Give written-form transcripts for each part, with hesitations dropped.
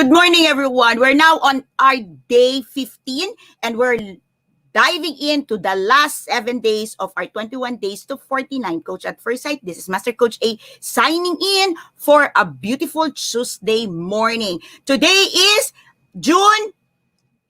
Good morning, everyone. We're now on our day 15 and we're diving into the last 7 days of our 21 days to 49 Coach at First Sight. This is Master Coach A signing in for a beautiful Tuesday morning. Today is June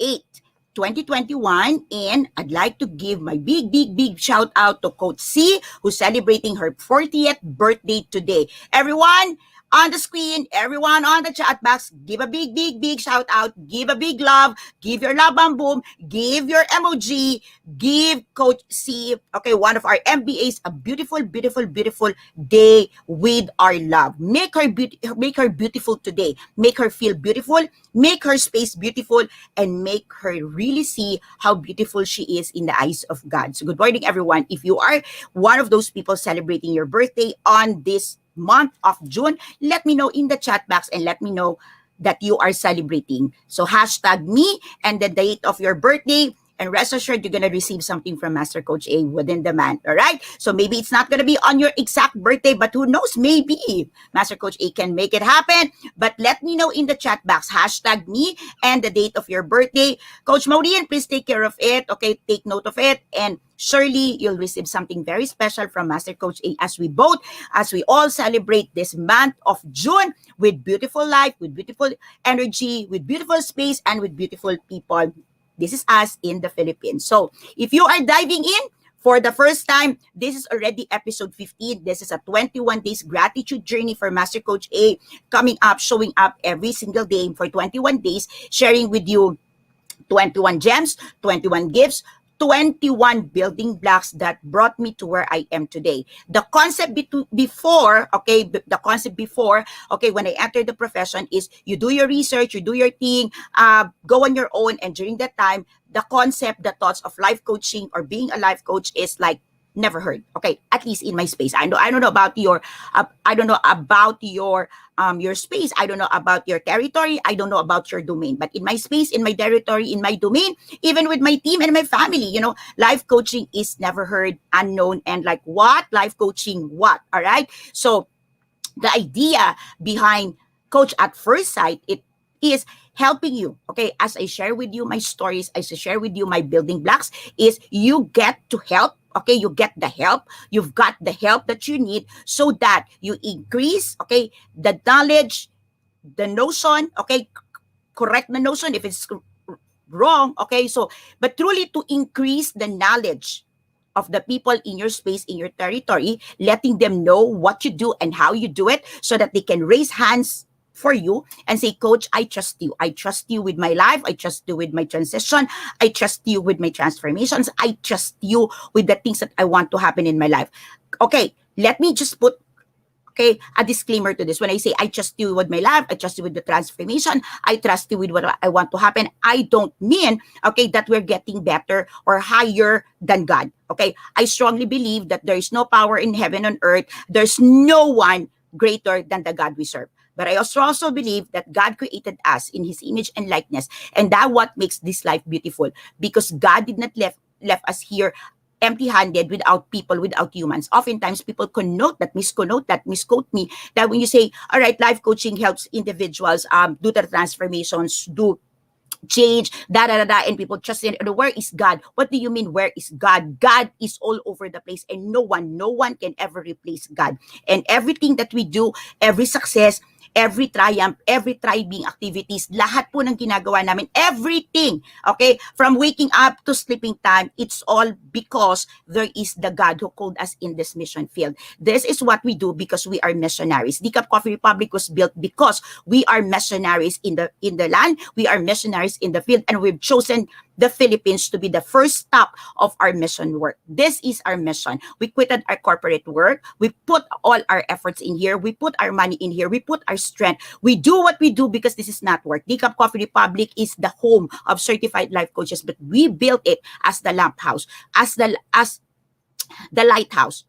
8th, 2021, and I'd like to give my big shout out to Coach C, who's celebrating her 40th birthday today. Everyone on the screen, everyone on the chat box, give a big shout out, give a big love, give your love bomb boom, give your emoji, give Coach C, okay, one of our MBAs, a beautiful day with our love. Make her beautiful today. Make her feel beautiful, make her space beautiful, and make her really see how beautiful she is in the eyes of God. So good morning, everyone. If you are one of those people celebrating your birthday on this month of June, let me know in the chat box and let me know that you are celebrating. So hashtag me and the date of your birthday, and rest assured you're going to receive something from Master Coach A within the month, all right? So maybe it's not going to be on your exact birthday, but who knows, maybe Master Coach A can make it happen. But let me know in the chat box, hashtag me and the date of your birthday. Coach Maureen, please take care of it, okay? Take note of it, and surely you'll receive something very special from Master Coach A as we all celebrate this month of June with beautiful life, with beautiful energy, with beautiful space, and with beautiful people. This is us in the Philippines. So if you are diving in for the first time, this is already episode 15. This is a 21 days gratitude journey for Master Coach A, coming up, showing up every single day for 21 days, sharing with you 21 gems, 21 gifts, 21 building blocks that brought me to where I am today. The concept before, when I entered the profession is you do your research, you do your thing, go on your own. And during that time, the concept, the thoughts of life coaching or being a life coach is like never heard. Okay, at least in my space. I don't know about your your space. I don't know about your territory. I don't know about your domain. But in my space, in my territory, in my domain, even with my team and my family, life coaching is never heard, unknown, and like what? Life coaching, what? All right. So the idea behind Coach at First Sight, it is helping you, okay, as I share with you my stories, as I share with you my building blocks, is you get to help. Okay, you get the help. You've got the help that you need so that you increase, okay, the knowledge, the notion, okay, correct the notion if it's wrong, okay, so, but truly to increase the knowledge of the people in your space, in your territory, letting them know what you do and how you do it so that they can raise hands for you and say, Coach, I trust you. I trust you with my life. I trust you with my transition. I trust you with my transformations. I trust you with the things that I want to happen in my life. Okay, let me just put a disclaimer to this. When I say I trust you with my life, I trust you with the transformation, I trust you with what I want to happen, I don't mean, okay, that we're getting better or higher than God. Okay, I strongly believe that there is no power in heaven and earth. There's no one greater than the God we serve. But I also believe that God created us in His image and likeness. And that what makes this life beautiful. Because God did not left us here empty-handed, without people, without humans. Oftentimes, people misquote me, that when you say, all right, life coaching helps individuals do the transformations, do change, and people just say, where is God? What do you mean, where is God? God is all over the place, and no one can ever replace God. And everything that we do, every success, every triumph, every thriving activities, lahat po ng ginagawa namin, everything, okay, from waking up to sleeping time, it's all because there is the God who called us in this mission field. This is what we do because we are missionaries. Decaf Coffee Republic was built because we are missionaries in the land, we are missionaries in the field, and we've chosen the Philippines to be the first stop of our mission work. This is our mission. We quitted our corporate work. We put all our efforts in here. We put our money in here. We put our strength. We do what we do because this is not work. Decaf Coffee Republic is the home of certified life coaches, but we built it as the lamp house, as the lighthouse,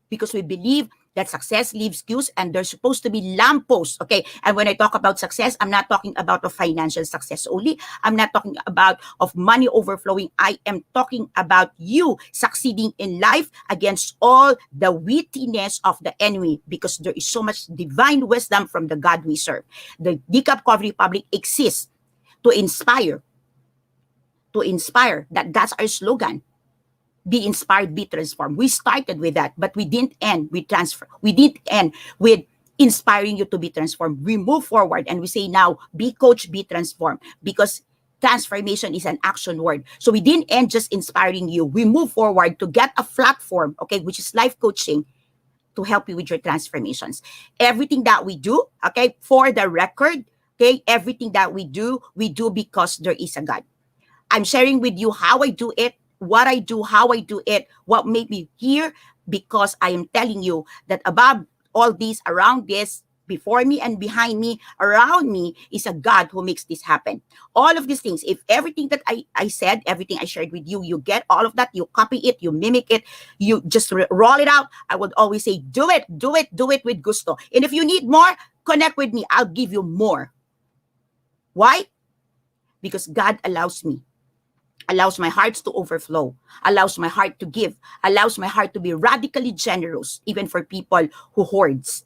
because we believe that success leaves cues and there's supposed to be lampposts. Okay. And when I talk about success, I'm not talking about of financial success only. I'm not talking about of money overflowing. I am talking about you succeeding in life against all the wittiness of the enemy, because there is so much divine wisdom from the God we serve. The Decap Coffee Republic exists to inspire. That's our slogan. Be inspired, be transformed. We started with that, but we didn't end with transfer. We didn't end with inspiring you to be transformed. We move forward and we say now, be coached, be transformed, because transformation is an action word. So we didn't end just inspiring you. We move forward to get a platform, okay, which is life coaching, to help you with your transformations. Everything that we do, okay, for the record, okay, everything that we do because there is a God. I'm sharing with you how I do it, what I do, how I do it, what made me here, because I am telling you that above all this, around this, before me and behind me, around me, is a God who makes this happen. All of these things, if everything that I said, everything I shared with you, you get all of that, you copy it, you mimic it, you just roll it out, I would always say, do it with gusto. And if you need more, connect with me. I'll give you more. Why? Because God allows my heart to overflow, allows my heart to give, allows my heart to be radically generous, even for people who hoards,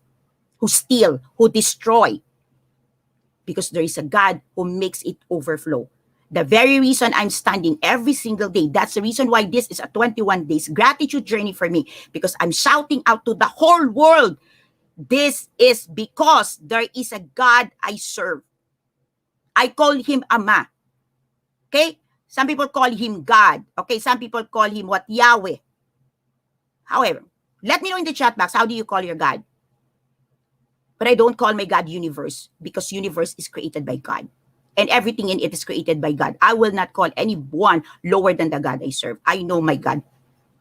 who steal, who destroy, because there is a God who makes it overflow. The very reason I'm standing every single day, that's the reason why this is a 21 days gratitude journey for me, because I'm shouting out to the whole world, this is because there is a God I serve. I call him Ama. Okay? Some people call him God. Okay, some people call him what? Yahweh. However, let me know in the chat box, how do you call your God? But I don't call my God universe, because universe is created by God. And everything in it is created by God. I will not call anyone lower than the God I serve. I know my God.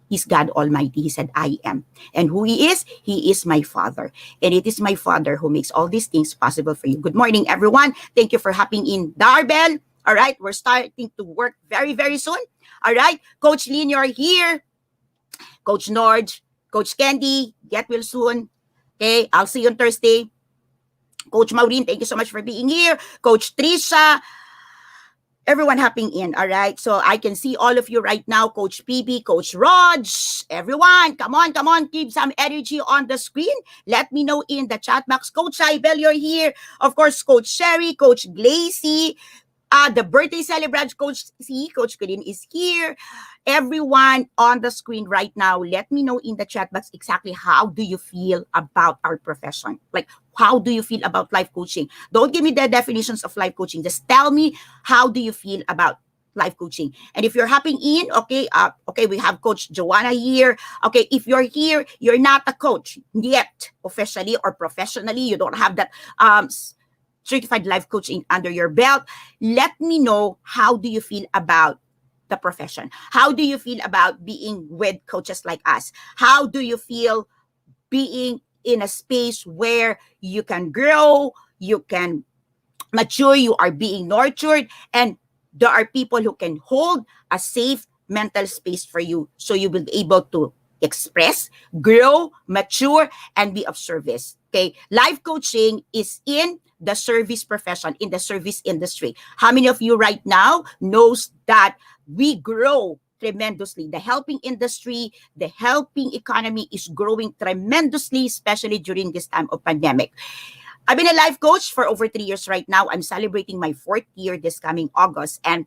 He's God Almighty. He said, I am. And who he is my Father. And it is my Father who makes all these things possible for you. Good morning, everyone. Thank you for hopping in. Darbell. All right, we're starting to work very, very soon. All right, Coach Lynn, you're here. Coach Norge, Coach Candy, get well soon. Okay, I'll see you on Thursday. Coach Maureen, thank you so much for being here. Coach Trisha, everyone hopping in, all right? So I can see all of you right now. Coach PB, Coach Rog, everyone, come on, keep some energy on the screen. Let me know in the chat box. Coach Ibel, you're here. Of course, Coach Sherry, Coach Glacy, the birthday celebrant, Coach C, Coach Colin is here. Everyone on the screen right now, let me know in the chat box exactly how do you feel about our profession. Like, how do you feel about life coaching? Don't give me the definitions of life coaching. Just tell me, how do you feel about life coaching? And if you're hopping in, okay, we have Coach Joanna here. Okay, if you're here, you're not a coach yet, officially or professionally, you don't have that certified life coaching under your belt. Let me know, how do you feel about the profession? How do you feel about being with coaches like us? How do you feel being in a space where you can grow, you can mature, you are being nurtured, and there are people who can hold a safe mental space for you, so you will be able to express, grow, mature, and be of service. Okay, life coaching is in the service profession, in the service industry. How many of you right now knows that we grow tremendously? The helping industry, the helping economy is growing tremendously, especially during this time of pandemic. I've been a life coach for over 3 years right now. I'm celebrating my 4th year this coming August. And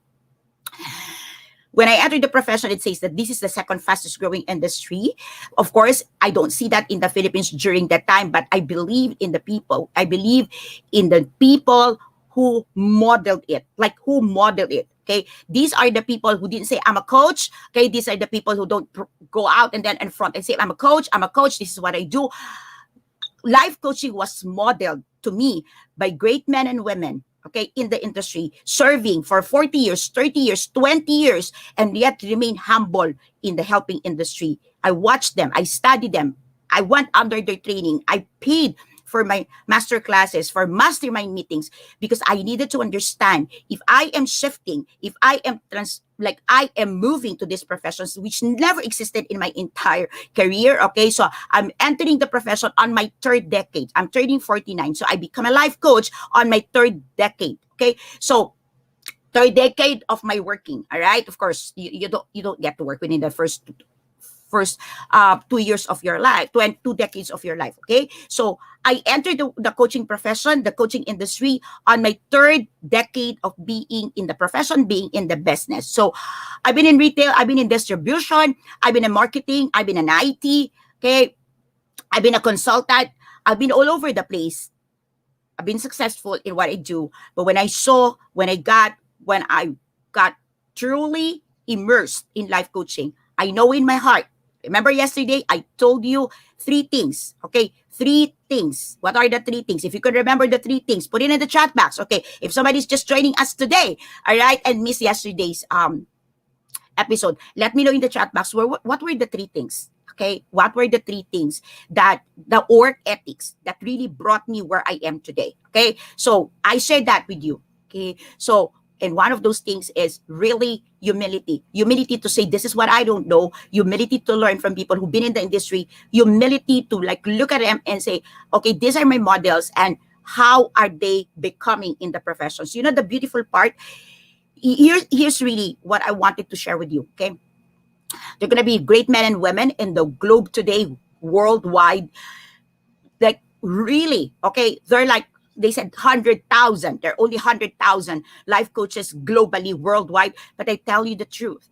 when I entered the profession, it says that this is the second fastest growing industry. Of course, I don't see that in the Philippines during that time, but I believe in the people. I believe in the people who modeled it, who modeled it. Okay, these are the people who didn't say, I'm a coach. Okay, these are the people who don't go out and then in front and say, I'm a coach, this is what I do. Life coaching was modeled to me by great men and women, okay, in the industry, serving for 40 years, 30 years, 20 years, and yet remain humble in the helping industry. I watched them, I studied them, I went under their training, I paid for my master classes, for mastermind meetings, because I needed to understand if I am shifting, if I am like I am moving to these professions which never existed in my entire career. Okay, so I'm entering the profession on my third decade. I'm turning 49, so I become a life coach on my third decade. Okay, so third decade of my working. All right, of course you don't get to work within the first 2 years of your life, 2 decades of your life. Okay, so I entered the coaching profession, the coaching industry on my third decade of being in the profession, being in the business. So I've been in retail, I've been in distribution, I've been in marketing, I've been in IT. Okay, I've been a consultant, I've been all over the place. I've been successful in what I do. But when I got truly immersed in life coaching, I know in my heart. Remember yesterday, I told you three things. Okay, three things. What are the three things? If you could remember the three things, put it in the chat box. Okay, if somebody's just joining us today, all right, and missed yesterday's episode, let me know in the chat box what were the three things. Okay, what were the three things that the work ethics that really brought me where I am today? Okay, so I shared that with you. Okay, so and one of those things is really humility to say this is what I don't know, humility to learn from people who've been in the industry, humility to like look at them and say, okay, these are my models and how are they becoming in the professions. You know, the beautiful part, here's really what I wanted to share with you. Okay, they're going to be great men and women in the globe today, worldwide. Like, really, okay? They're like, they said 100,000. There are only 100,000 life coaches globally, worldwide. But I tell you the truth.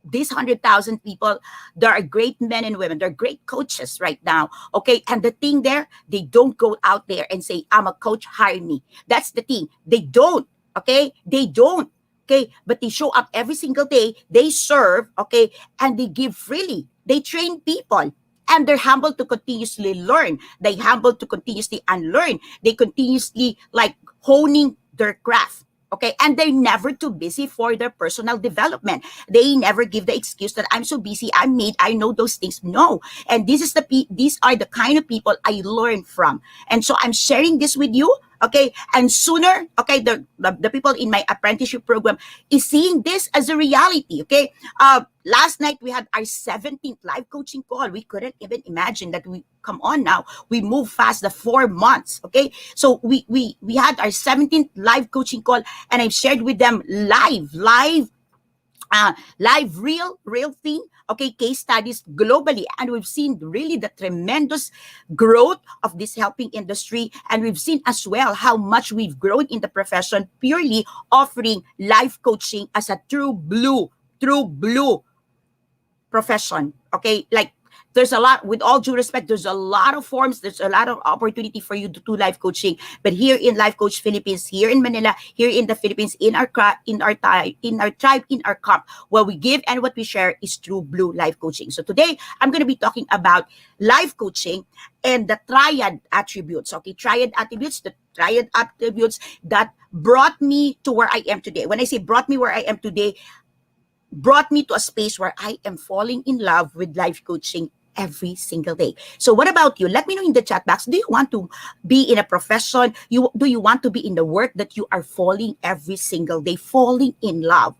These 100,000 people, there are great men and women. They're great coaches right now. Okay. And the thing there, they don't go out there and say, I'm a coach, hire me. That's the thing. They don't. Okay. They don't. Okay. But they show up every single day. They serve. Okay. And they give freely. They train people. And they're humble to continuously learn. They humble to continuously unlearn. They continuously like honing their craft. Okay, and they're never too busy for their personal development. They never give the excuse that I'm so busy, I'm made, I know those things. No, and these are the kind of people I learn from, and so I'm sharing this with you. Okay, and sooner, okay, the people in my apprenticeship program is seeing this as a reality. Okay, last night we had our 17th live coaching call. We couldn't even imagine that we come on now. We move fast the 4 months. Okay, so we had our 17th live coaching call, and I've shared with them live real thing. Okay, case studies globally, and we've seen really the tremendous growth of this helping industry, and we've seen as well how much we've grown in the profession purely offering life coaching as a true blue profession. Okay, like there's a lot, with all due respect, there's a lot of forms, there's a lot of opportunity for you to do life coaching. But here in Life Coach Philippines, here in Manila, here in the Philippines, in our tribe, in our camp, what we give and what we share is true blue life coaching. So today I'm going to be talking about life coaching and the triad attributes. Okay, the triad attributes that brought me to where I am today. When I say brought me where I am today, brought me to a space where I am falling in love with life coaching every single day. So what about you? Let me know in the chat box. Do you want to be in a profession? Do you want to be in the work that you are falling every single day, falling in love?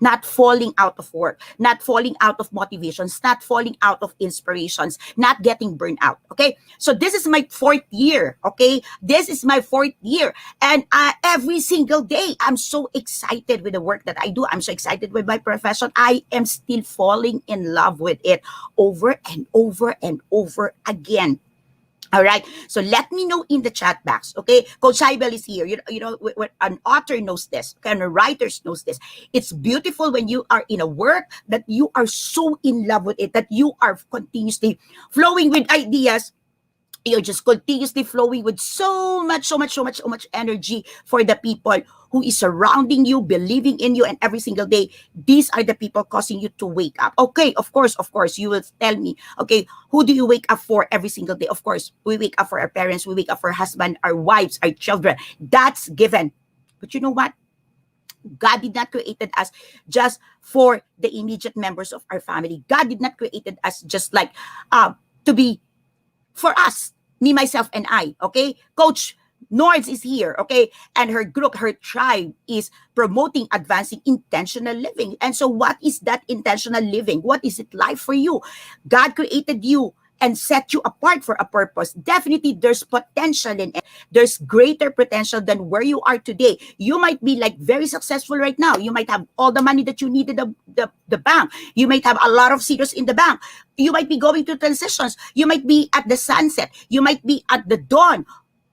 Not falling out of work, not falling out of motivations, not falling out of inspirations, not getting burned out. Okay, so this is my 4th year. Okay, this is my 4th year, and every single day I'm so excited with the work that I do. I'm so excited with my profession. I am still falling in love with it over and over and over again. All right. So let me know in the chat box. Okay. Coach Saibel is here. An author knows this. Okay, and a writer knows this. It's beautiful when you are in a work that you are so in love with it, that you are continuously flowing with ideas. You're just continuously flowing with so much energy for the people who is surrounding you, believing in you, and every single day, these are the people causing you to wake up. Okay, of course, you will tell me, okay, who do you wake up for every single day? Of course, we wake up for our parents, we wake up for our husband, our wives, our children. That's given. But you know what? God did not created us just for the immediate members of our family. God did not created us just like to be for us. me, myself, and I. Okay, Coach Nords is here, okay? And her group, her tribe is promoting advancing intentional living. And so what is that intentional living? What is it like for you? God created you and set you apart for a purpose. Definitely there's potential in it. There's greater potential than where you are today. You might be like very successful right now. You might have all the money that you need in the bank. You might have a lot of zeros in the bank. You might be going through transitions. You might be at the sunset. You might be at the dawn.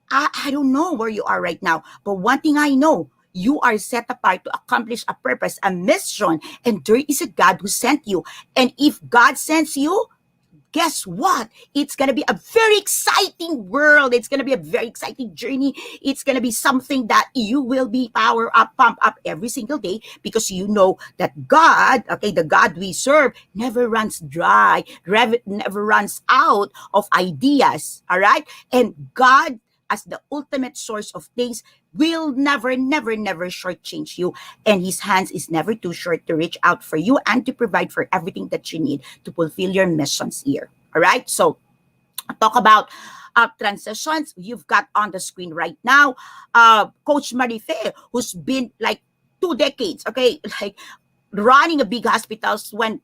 I don't know where you are right now, but one thing I know, you are set apart to accomplish a purpose, a mission, and there is a God who sent you. And if God sends you, guess what? It's going to be a very exciting world. It's going to be a very exciting journey. It's going to be something that you will be power up, pump up every single day because you know that God, okay, the God we serve never runs dry, never runs out of ideas. All right. And God, as the ultimate source of things, will never, never, never shortchange you. And his hands is never too short to reach out for you and to provide for everything that you need to fulfill your missions here. All right. So talk about transitions. You've got on the screen right now, Coach Marife, who's been like 2 decades, okay, like running a big hospitals when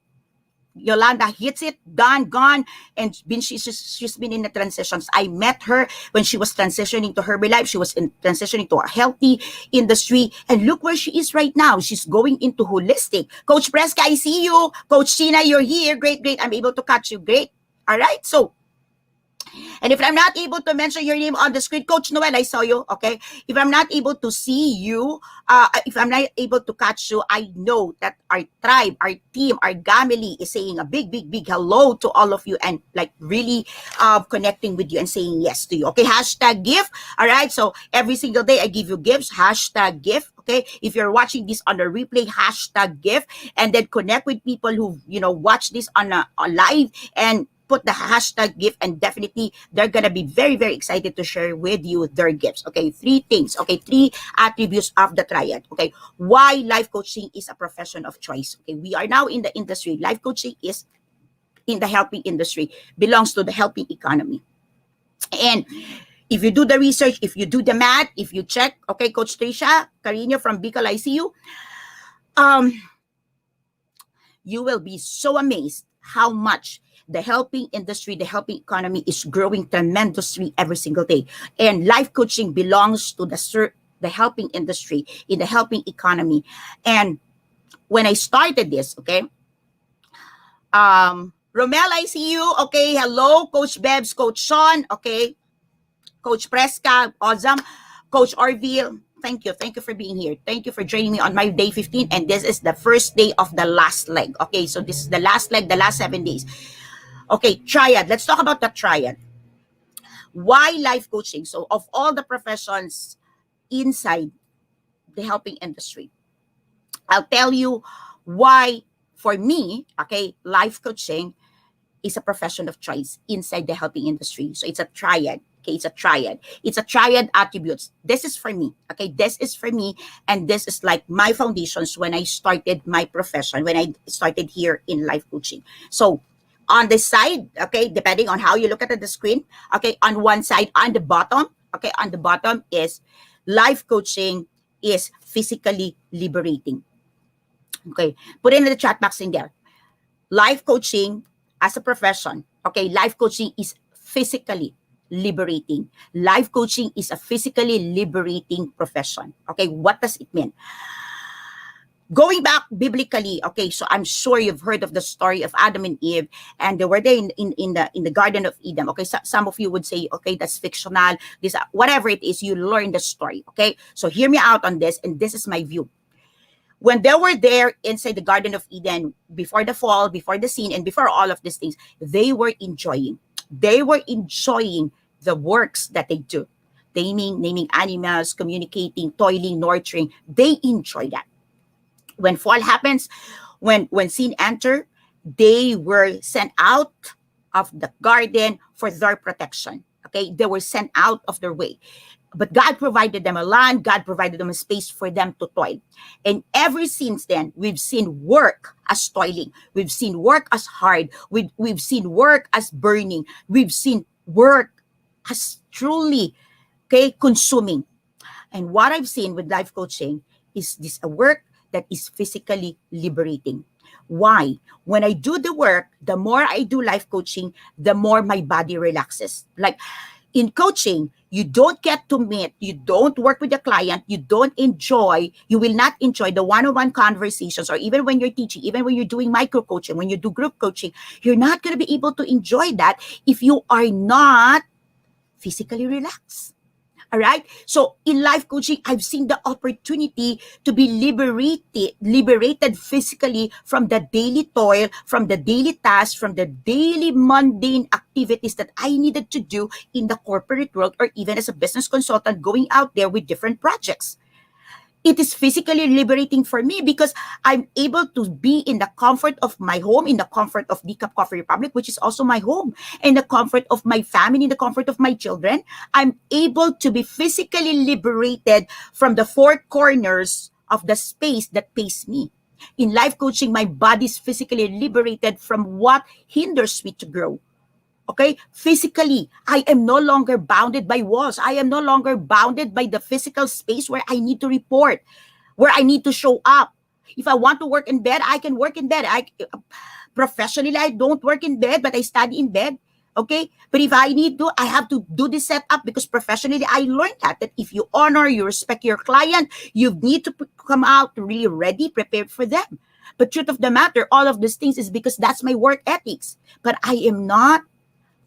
Yolanda hits it, done, gone, and she's been in the transitions. I met her when she was transitioning to Herbalife. She was transitioning to a healthy industry, and look where she is right now. She's going into holistic. Coach Preska, I see you. Coach Tina, you're here. Great, great. I'm able to catch you. Great. All right. So and if I'm not able to mention your name on the screen, Coach Noel, I saw you, okay? If I'm not able to see you, if I'm not able to catch you, I know that our tribe, our team, our family is saying a big, big, big hello to all of you and like really connecting with you and saying yes to you, okay? Hashtag gift, all right? So every single day I give you gifts, hashtag gift. Okay, if you're watching this on a replay, hashtag gift, and then connect with people who watch this on a live and put the hashtag gift, and definitely they're gonna be very, very excited to share with you their gifts. Okay, 3 things. Okay, 3 attributes of the triad. Okay, why life coaching is a profession of choice. Okay, we are now in the industry. Life coaching is in the helping industry, belongs to the helping economy. And if you do the research, if you do the math, if you check, okay, Coach Trisha Carino from Bicol ICU, you will be so amazed how much the helping industry, the helping economy is growing tremendously every single day. And life coaching belongs to the helping industry, in the helping economy. And when I started this, okay, Romel, I see you. Okay, hello, Coach Bebs, Coach Sean, okay, Coach Preska, awesome. Coach Orville, thank you. Thank you for being here. Thank you for joining me on my day 15. And this is the first day of the last leg. Okay, so this is the last leg, the last 7 days. Okay, triad. Let's talk about the triad. Why life coaching? So of all the professions inside the helping industry, I'll tell you why for me, okay, life coaching is a profession of choice inside the helping industry. So it's a triad. Okay, it's a triad. It's a triad attributes. This is for me. Okay, this is for me. And this is like my foundations when I started my profession, when I started here in life coaching. So on the side, okay, depending on how you look at the screen, okay, on one side, on the bottom, okay, on the bottom is life coaching is physically liberating. Okay, put in the chat box in there. Life coaching as a profession, okay, life coaching is physically liberating. Life coaching is a physically liberating profession. Okay, what does it mean? Going back biblically, okay, so I'm sure you've heard of the story of Adam and Eve, and they were there in the Garden of Eden. Okay, so some of you would say, okay, that's fictional. This whatever it is, you learn the story. Okay, so hear me out on this, and this is my view. When they were there inside the Garden of Eden, before the fall, before the sin, and before all of these things, they were enjoying. They were enjoying the works that they do. Naming animals, communicating, toiling, nurturing. They enjoy that. When fall happens, when sin enter, they were sent out of the garden for their protection. Okay, they were sent out of their way. But God provided them a land, God provided them a space for them to toil. And ever since then, we've seen work as toiling. We've seen work as hard. We've seen work as burning. We've seen work as truly, okay, consuming. And what I've seen with life coaching is this a work that is physically liberating. Why? When I do the work, the more I do life coaching, the more my body relaxes. Like in coaching, you don't get to meet, you don't work with the client, you don't enjoy, you will not enjoy the one-on-one conversations, or even when you're teaching, even when you're doing micro coaching, when you do group coaching, you're not going to be able to enjoy that if you are not physically relaxed. All right. So in life coaching, I've seen the opportunity to be liberated physically from the daily toil, from the daily tasks, from the daily mundane activities that I needed to do in the corporate world, or even as a business consultant going out there with different projects. It is physically liberating for me because I'm able to be in the comfort of my home, in the comfort of Decaf Coffee Republic, which is also my home, in the comfort of my family, in the comfort of my children. I'm able to be physically liberated from the four corners of the space that pays me. In life coaching, my body is physically liberated from what hinders me to grow. Okay, physically, I am no longer bounded by walls. I am no longer bounded by the physical space where I need to report, where I need to show up. If I want to work in bed, I can work in bed. I professionally, I don't work in bed, but I study in bed. Okay, but if I need to, I have to do this setup, because professionally I learned that if you honor, you respect your client, you need to come out really ready, prepared for them. But truth of the matter, all of these things is because that's my work ethics. But I am not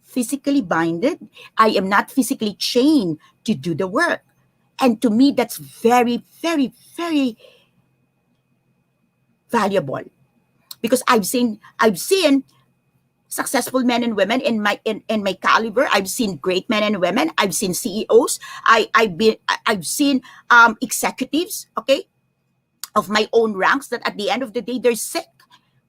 physically binded. I am not physically chained to do the work. And to me, that's very, very, very valuable, because I've seen successful men and women in my caliber. I've seen great men and women. I've seen CEOs. I've seen executives, okay, of my own ranks, that at the end of the day they're sick.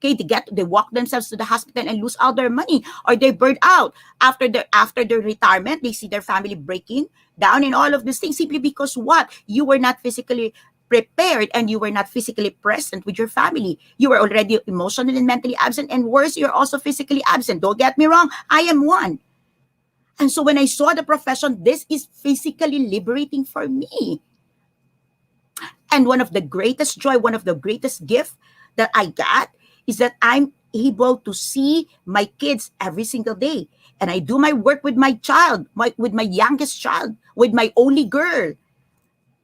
Okay, they walk themselves to the hospital and lose all their money, or they burn out after their retirement. They see their family breaking down and all of these things, simply because what? You were not physically prepared, and you were not physically present with your family. You were already emotionally and mentally absent, and worse, you're also physically absent. Don't get me wrong, I am one. And so when I saw the profession, this is physically liberating for me. And one of the greatest joy, one of the greatest gift that I got is that I'm able to see my kids every single day. And I do my work with my child, with my youngest child, with my only girl.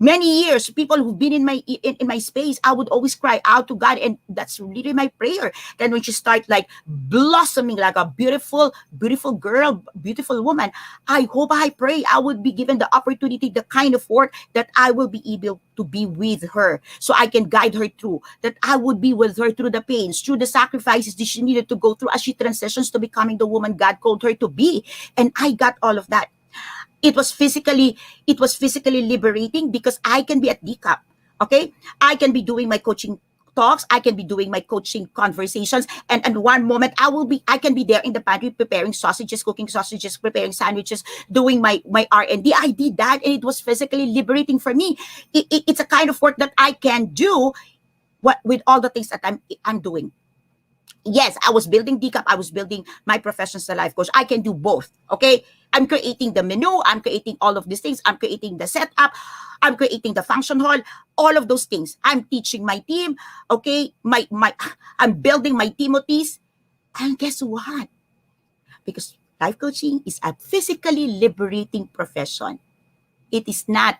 Many years, people who've been in my space, I would always cry out to God, and that's really my prayer. Then when she start like blossoming like a beautiful, beautiful girl, beautiful woman, I pray I would be given the opportunity, the kind of work that I will be able to be with her, so I can guide her through. That I would be with her through the pains, through the sacrifices that she needed to go through as she transitions to becoming the woman God called her to be. And I got all of that. It was physically liberating, because I can be at DCAP. Okay, I can be doing my coaching talks, I can be doing my coaching conversations, and one moment I can be there in the pantry preparing sausages, cooking sausages, preparing sandwiches, doing my R&D. I did that, and it was physically liberating for me. It's a kind of work that I can do with all the things that I'm doing. Yes, I was building DCAP, I was building my profession as a life coach. I can do both. Okay, I'm creating the menu, I'm creating all of these things, I'm creating the setup, I'm creating the function hall, all of those things. I'm teaching my team. Okay, I'm building my Timothy's. And guess what? Because life coaching is a physically liberating profession. It is not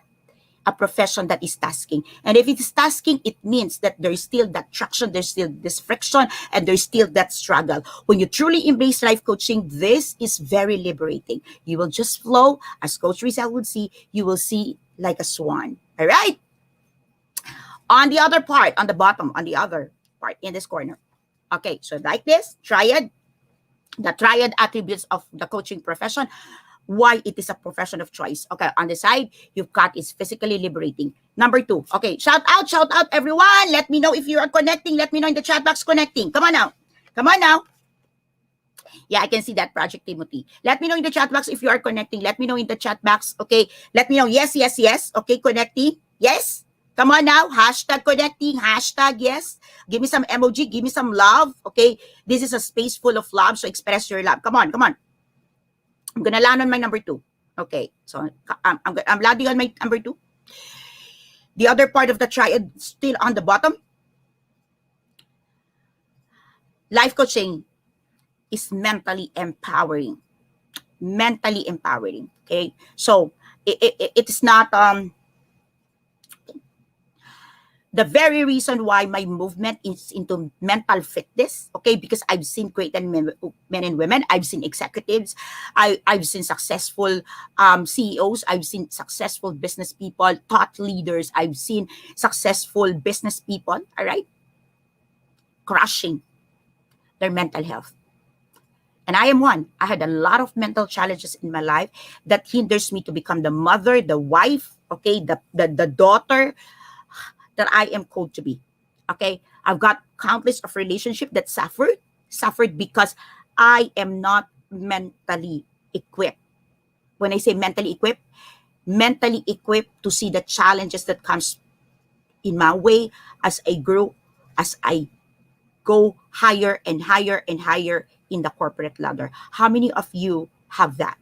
a profession that is tasking. And if it is tasking, it means that there's still that traction, there's still this friction, and there's still that struggle. When you truly embrace life coaching, this is very liberating. You will just flow, as Coach Rizal would see, you will see like a swan. All right? On the other part, on the bottom, on the other part, in this corner. Okay, so like this, triad, the triad attributes of the coaching profession, why it is a profession of choice. Okay, on the side, you've got is physically liberating. Number 2, okay, shout out, everyone. Let me know if you are connecting. Let me know in the chat box connecting. Come on now. Come on now. Yeah, I can see that, Project Timothy. Let me know in the chat box if you are connecting. Let me know in the chat box. Okay, let me know. Yes. Okay, connecting. Yes. Come on now. Hashtag connecting. Hashtag yes. Give me some emoji. Give me some love. Okay, this is a space full of love, so express your love. Come on. I'm gonna land on my number 2. Okay, so I'm landing on my number two. The other part of the triad still on the bottom. Life coaching is mentally empowering. Mentally empowering. Okay, so it's not the very reason why my movement is into mental fitness, okay, because I've seen great men and women, I've seen executives, I've seen successful CEOs, I've seen successful business people, thought leaders, I've seen successful business people, all right, crushing their mental health. And I am one. I had a lot of mental challenges in my life that hinders me to become the mother, the wife, okay, the daughter that I am called to be. Okay, I've got countless of relationship that suffered because I am not mentally equipped. When I say mentally equipped to see the challenges that comes in my way as I grow, as I go higher and higher and higher in the corporate ladder. How many of you have that?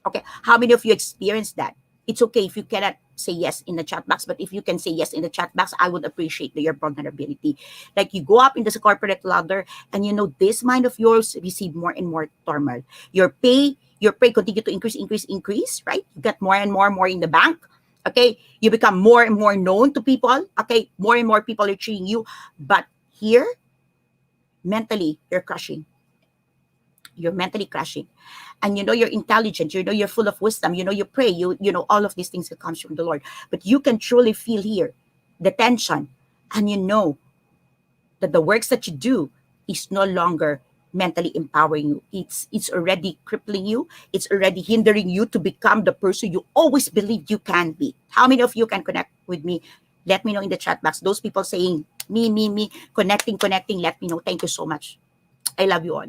Okay. How many of you experienced that? It's okay if you cannot say yes in the chat box, but if you can say yes in the chat box, I would appreciate your vulnerability. Like you go up in this corporate ladder and you know this mind of yours receive more and more turmoil. Your pay continue to increase, right? You get more in the bank. Okay. You become more and more known to people. Okay. More and more people are treating you. But here, mentally, you're mentally crashing, and you know you're intelligent, you know you're full of wisdom, you know you pray, you know all of these things that comes from the Lord, but you can truly feel here the tension, and you know that the works that you do is no longer mentally empowering you. It's already crippling you, it's already hindering you to become the person you always believed you can be. How many of you can connect with me? Let me know in the chat box. Those people saying me, connecting, let me know. Thank you so much. I love you all.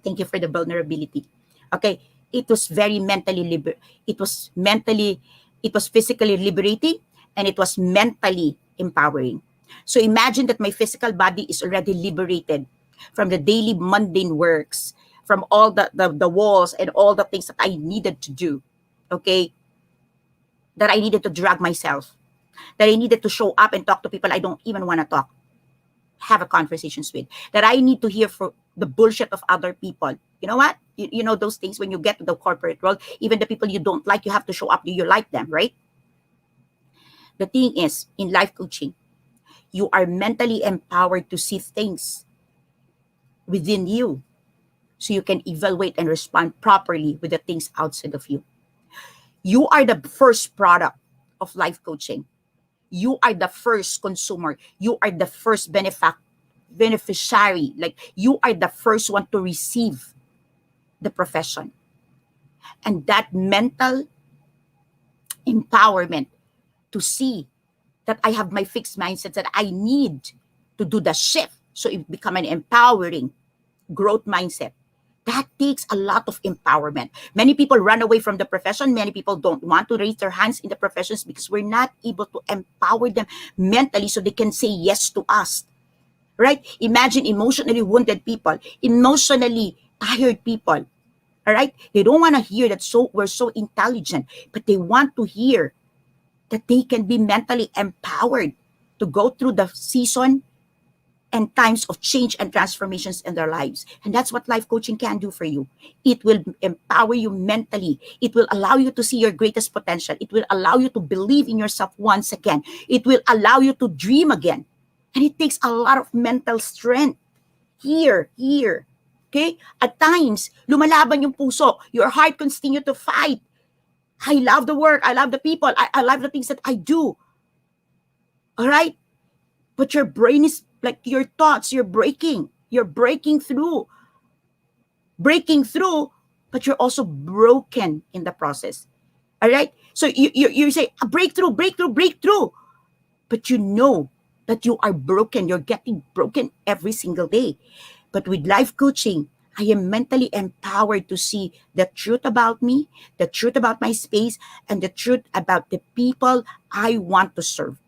Thank you for the vulnerability. Okay, it was very it was mentally, it was physically liberating, and it was mentally empowering. So imagine that my physical body is already liberated from the daily mundane works, from all the walls and all the things that I needed to do. Okay, that I needed to drag myself, that I needed to show up and talk to people I don't even want to talk, have a conversations with, that I need to hear for the bullshit of other people. You know what? You know those things when you get to the corporate world, even the people you don't like, you have to show up. Do you like them, right? The thing is, in life coaching, you are mentally empowered to see things within you so you can evaluate and respond properly with the things outside of you. You are the first product of life coaching. You are the first consumer. You are the first beneficiary. Like you are the first one to receive the profession. And that mental empowerment to see that I have my fixed mindset that I need to do the shift so it become an empowering growth mindset. That takes a lot of empowerment. Many people run away from the profession. Many people don't want to raise their hands in the professions because we're not able to empower them mentally so they can say yes to us. Right? Imagine emotionally wounded people, emotionally tired people. All right? They don't want to hear that we're so intelligent, but they want to hear that they can be mentally empowered to go through the season and times of change and transformations in their lives. And that's what life coaching can do for you. It will empower you mentally. It will allow you to see your greatest potential. It will allow you to believe in yourself once again. It will allow you to dream again. And it takes a lot of mental strength. Here. Okay? At times, lumalaban yung puso. Your heart continue to fight. I love the work. I love the people. I love the things that I do. All right? But your brain is like your thoughts, you're breaking. You're breaking through. But you're also broken in the process. All right? So you say, breakthrough. But you know that you are broken. You're getting broken every single day. But with life coaching, I am mentally empowered to see the truth about me, the truth about my space, and the truth about the people I want to serve.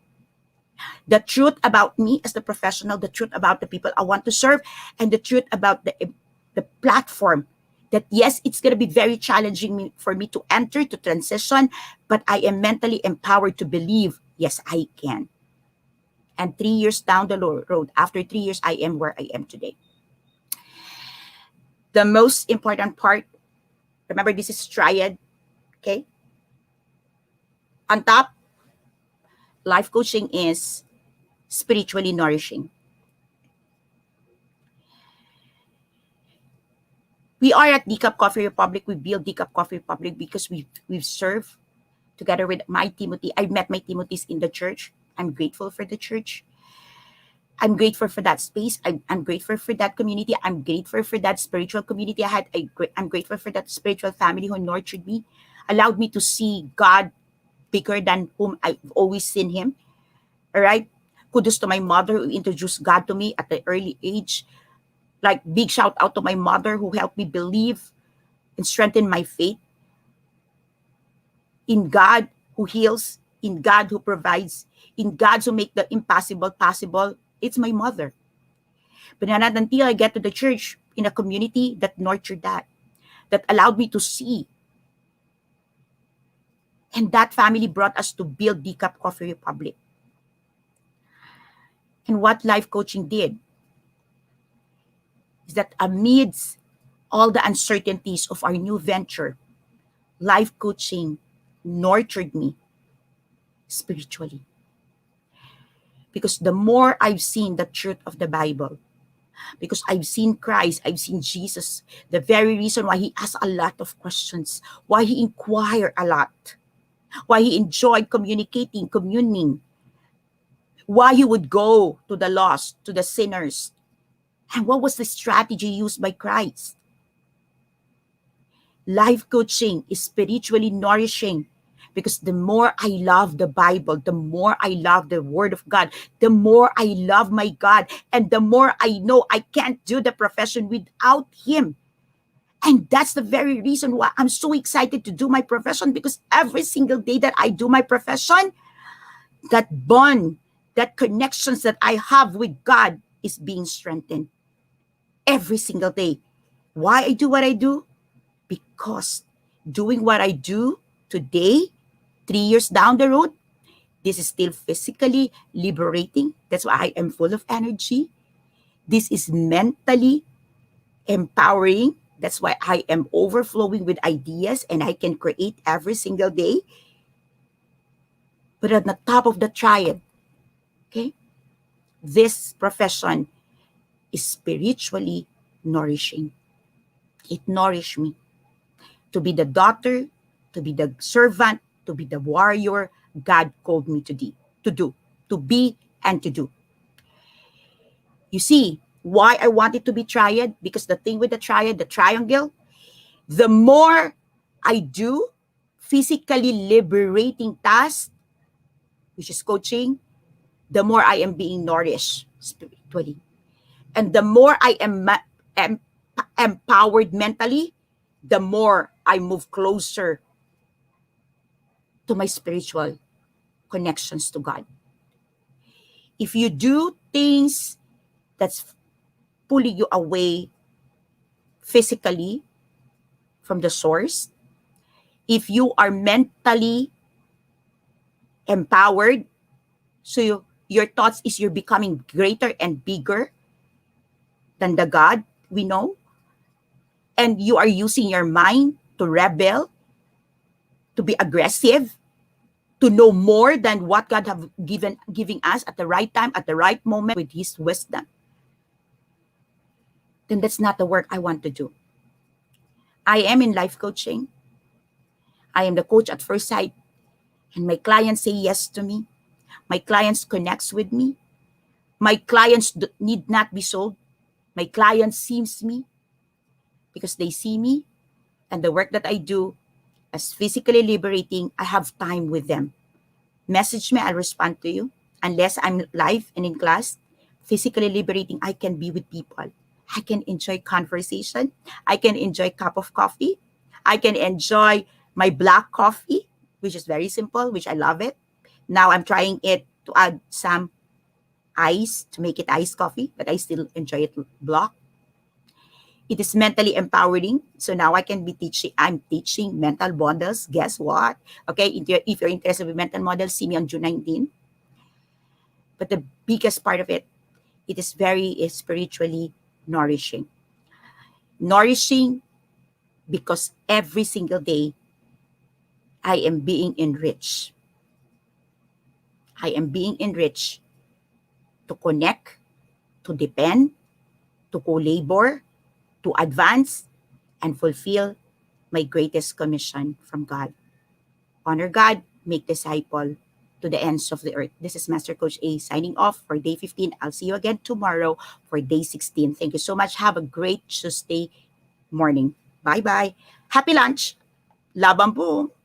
The truth about me as the professional, the truth about the people I want to serve, and the truth about the platform That yes, it's going to be very challenging for me to enter, to transition, but I am mentally empowered to believe, yes, I can. And 3 years down the road, after 3 years, I am where I am today. The most important part, remember, this is triad, okay? On top, life coaching is spiritually nourishing. We are at Decaf Coffee Republic. We build Decaf Coffee Republic because we've served together with my Timothy. I met my Timothys in the church. I'm grateful for the church. I'm grateful for that space. I'm grateful for that community. I'm grateful for that spiritual community I had. I'm grateful for that spiritual family who nurtured me, allowed me to see God bigger than whom I've always seen him. All right. Kudos to my mother who introduced God to me at the early age. Like, big shout out to my mother who helped me believe and strengthen my faith in God who heals, in God who provides, in God who make the impossible possible. It's my mother. But not until I get to the church in a community that nurtured that allowed me to see. And that family brought us to build Decaf Coffee Republic. And what life coaching did is that amidst all the uncertainties of our new venture, life coaching nurtured me spiritually. Because the more I've seen the truth of the Bible, because I've seen Christ, I've seen Jesus, the very reason why he asked a lot of questions, why he inquired a lot, why he enjoyed communicating, communing, why he would go to the lost, to the sinners, and what was the strategy used by Christ. Life coaching is spiritually nourishing because the more I love the Bible, the more I love the Word of God, the more I love my God, and the more I know I can't do the profession without him. And that's the very reason why I'm so excited to do my profession, because every single day that I do my profession, that bond, that connections that I have with God is being strengthened every single day. Why I do what I do? Because doing what I do today, 3 years down the road, this is still physically liberating. That's why I am full of energy. This is mentally empowering. That's why I am overflowing with ideas and I can create every single day. But at the top of the triad, okay, this profession is spiritually nourishing. It nourished me to be the daughter, to be the servant, to be the warrior God called me to be and to do. You see, why I wanted to be triad? Because the thing with the triad, the triangle, the more I do physically liberating tasks, which is coaching, the more I am being nourished spiritually. And the more I am empowered mentally, the more I move closer to my spiritual connections to God. If you do things that's pulling you away physically from the source, if you are mentally empowered, so your thoughts is you're becoming greater and bigger than the God we know, and you are using your mind to rebel, to be aggressive, to know more than what God have giving us at the right time, at the right moment with his wisdom, then that's not the work I want to do. I am in life coaching. I am the coach at first sight, and my clients say yes to me. My clients connects with me. My clients need not be sold. My clients sees me because they see me and the work that I do as physically liberating. I have time with them. Message me, I'll respond to you. Unless I'm live and in class, physically liberating, I can be with people. I can enjoy conversation. I can enjoy cup of coffee. I can enjoy my black coffee, which is very simple, which I love it. Now I'm trying it to add some ice to make it iced coffee, but I still enjoy it black. It is mentally empowering. So now I'm teaching mental models. Guess what? Okay, if you're interested with mental models, see me on June 19. But the biggest part of it, it is very spiritually nourishing. Nourishing because every single day I am being enriched. I am being enriched to connect, to depend, to co-labor, to advance, and fulfill my greatest commission from God. Honor God, make disciple to the ends of the earth. This is Master Coach A signing off for day 15. I'll see you again tomorrow for day 16. Thank you so much. Have a great Tuesday morning. Bye-bye. Happy lunch. Laban po.